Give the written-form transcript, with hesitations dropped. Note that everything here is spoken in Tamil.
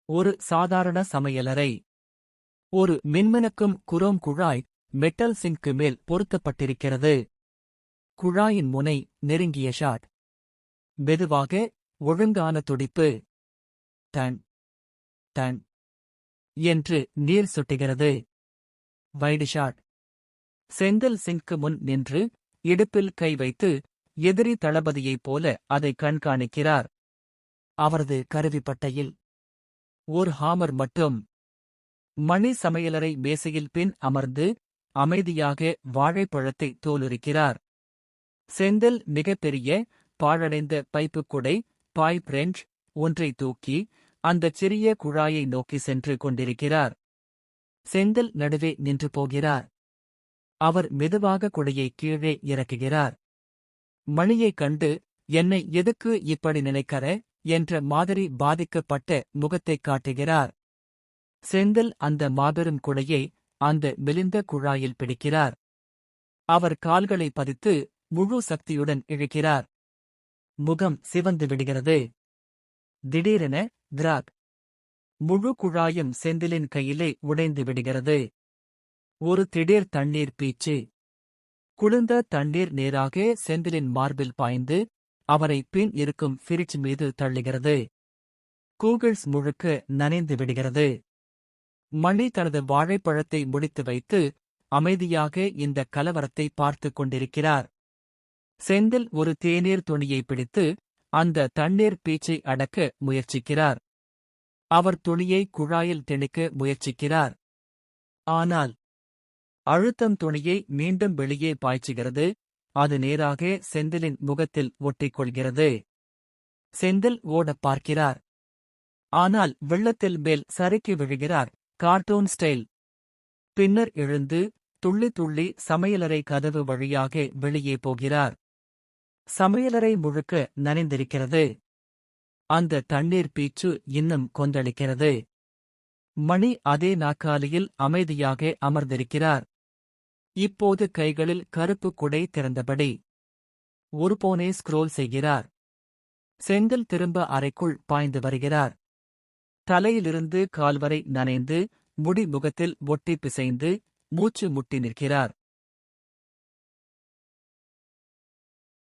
ஒரு சாதாரண சமையலறை. ஒரு மின்மினுக்கும் குரோம் குழாய் மெட்டல் சிங்க்கு மேல் பொருத்தப்பட்டிருக்கிறது. குழாயின் முனை நெருங்கிய ஷாட். மெதுவாக ஒழுங்கான துடிப்பு. டன் டன் என்று நீர் சொட்டுகிறது. Wide shot. செந்தில் சிங்க்கு முன் நின்று இடுப்பில் கை வைத்து எதிரி தளபதியைப் போல அதை கண்காணிக்கிறார். அவரது கருவிப்பட்டையில் ஓர் ஹாமர் மட்டும். மணி சமையலறை மேசையில் பின் அமர்ந்து அமைதியாக வாழைப்பழத்தை தோலுரிக்கிறார். செந்தில் மிகப்பெரிய பாழடைந்த பைப்புக் குடை பாய்ப் ரெஞ்ச் ஒன்றை தூக்கி அந்தச் சிறிய குழாயை நோக்கி சென்று கொண்டிருக்கிறார். செந்தில் நடுவே நின்று போகிறார். அவர் மெதுவாக குடையை கீழே இறக்குகிறார். மணியைக் கண்டு, என்னை எதுக்கு இப்படி நினைக்கற என்ற மாதிரி பாதிக்கப்பட்ட முகத்தைக் காட்டுகிறார். செந்தில் அந்த மாபெரும் குடையை அந்த மெலிந்த குழாயில் பிடிக்கிறார். அவர் கால்களை பதித்து முழு சக்தியுடன் இழுக்கிறார். முகம் சிவந்து விடுகிறது. திடீரென திராக். முழு குழாயும் செந்திலின் கையிலே உடைந்து விடுகிறது. ஒரு திடீர் தண்ணீர் பீச்சு. குளிர்ந்த தண்ணீர் நேராக செந்திலின் மார்பில் பாய்ந்து அவரை பின் இருக்கும் ஃபிரிட்ஜ் மீது தள்ளுகிறது. கூகிள்ஸ் முழுக்க நனைந்து விடுகிறது. மணி தனது வாழைப்பழத்தை முடித்து வைத்து அமைதியாக இந்த கலவரத்தை பார்த்துக் கொண்டிருக்கிறார். செந்தில் ஒரு தேநீர் துணியை பிடித்து அந்த தண்ணீர் பீச்சை அடக்க முயற்சிக்கிறார். அவர் துணியை குழாயில் திணிக்க முயற்சிக்கிறார். ஆனால் அழுத்தம் துணியை மீண்டும் வெளியே பாய்ச்சுகிறது. அது நேராக செந்திலின் முகத்தில் ஒட்டிக்கொள்கிறது. செந்தில் ஓடப் பார்க்கிறார். ஆனால் வெள்ளத்தில் மேல் சறுக்கி விழுகிறார், கார்ட்டூன் ஸ்டைல். பின்னர் எழுந்து துள்ளி துள்ளி சமையலறை கதவு வழியாக வெளியே போகிறார். சமையலறை முழுக்க நனைந்திருக்கிறது. அந்த தண்ணீர் பீச்சு இன்னும் கொந்தளிக்கிறது. மணி அதே நாற்காலியில் அமைதியாக அமர்ந்திருக்கிறார். இப்போது கைகளில் கருப்பு குடை திறந்தபடி. ஒரு போனே ஸ்க்ரோல் செய்கிறார். செந்தில் திரும்ப அறைக்குள் பாய்ந்து வருகிறார். தலையிலிருந்து கால்வரை நனைந்து முடி முகத்தில் ஒட்டி பிசைந்து மூச்சு முட்டி நிற்கிறார்.